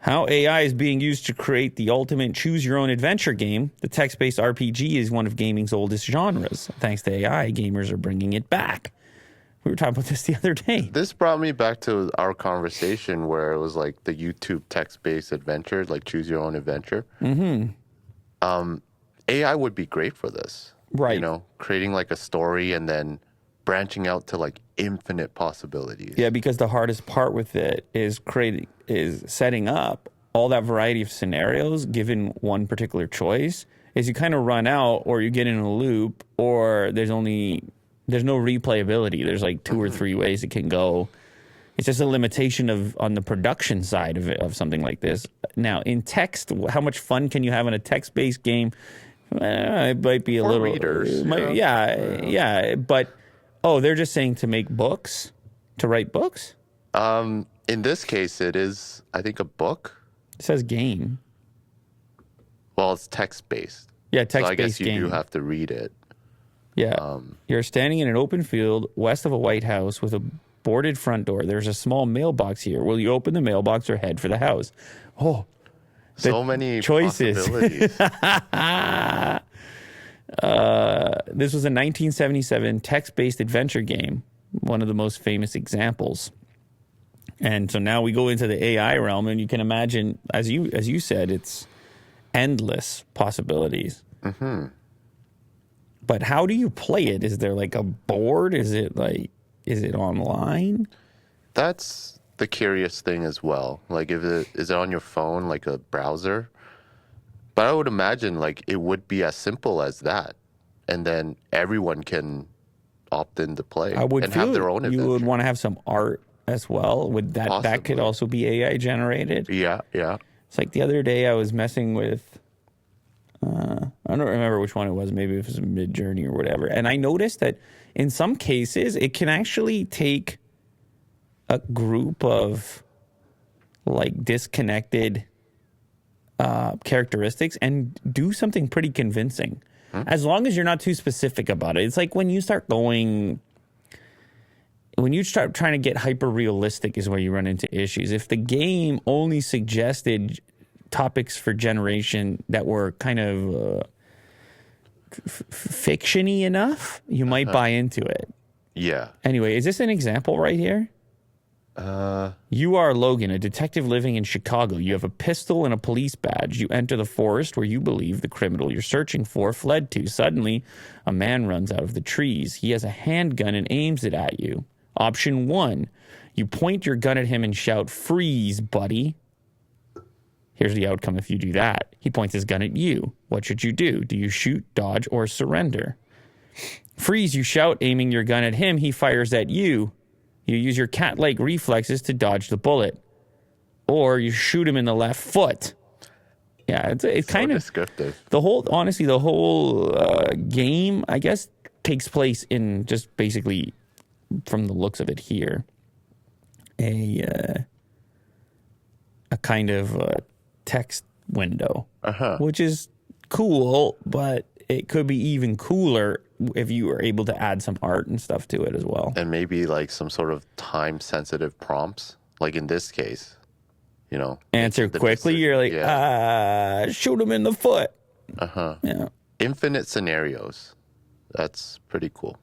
How AI is being used to create the ultimate choose-your-own-adventure game. The text-based RPG is one of gaming's oldest genres. Thanks to AI, gamers are bringing it back. We were talking about this the other day. This brought me back to our conversation where it was like the YouTube text-based adventure, like choose your own adventure. AI would be great for this. Right. You know, creating like a story and then branching out to like infinite possibilities. Yeah, because the hardest part with it is setting up all that variety of scenarios given one particular choice. Is you kind of run out, or you get in a loop, or there's no replayability. There's like two or three ways it can go. It's just a limitation on the production side of something like this. Now, in text, how much fun can you have in a text-based game? It might be a little readers. Yeah. But they're just saying to make books, to write books. In this case, it is, I think, a book. It says game. Well, it's text-based. Yeah, text-based game. So I guess you do have to read it. Yeah. You're standing in an open field west of a White House with a boarded front door. There's a small mailbox here. Will you open the mailbox or head for the house? Oh, so many choices. possibilities. This was a 1977 text-based adventure game, one of the most famous examples. And so now we go into the AI realm, and you can imagine, as you said, it's endless possibilities. Mm-hmm. But how do you play it? Is there like a board? Is it online? That's the curious thing as well. Like, is it on your phone, like a browser? But I would imagine like it would be as simple as that, and then everyone can opt in to play and have their own adventure. You would want to have some art as well. Would that could also be AI generated? Yeah. It's like the other day I was messing with, I don't remember which one it was. Maybe it was Mid-Journey or whatever. And I noticed that in some cases it can actually take a group of like disconnected characteristics and do something pretty convincing. As long as you're not too specific about it. It's like when you start trying to get hyper realistic is where you run into issues. If the game only suggested topics for generation that were kind of fiction-y enough, you might buy into it. Yeah. Anyway, is this an example right here? You are Logan, a detective living in Chicago. You have a pistol and a police badge. You enter the forest where you believe the criminal you're searching for fled to. Suddenly, a man runs out of the trees. He has a handgun and aims it at you. Option 1, you point your gun at him and shout, "Freeze, buddy." Here's the outcome if you do that. He points his gun at you. What should you do? Do you shoot, dodge, or surrender? Freeze, you shout, aiming your gun at him. He fires at you. You use your cat-like reflexes to dodge the bullet. Or you shoot him in the left foot. Yeah, it's so kind of descriptive. The whole game, I guess, takes place in just basically, from the looks of it here, a kind of text window, which is cool, but it could be even cooler if you were able to add some art and stuff to it as well. And maybe like some sort of time-sensitive prompts, like in this case, you know. Answer quickly, you're like, shoot him in the foot. Yeah. Infinite scenarios. That's pretty cool.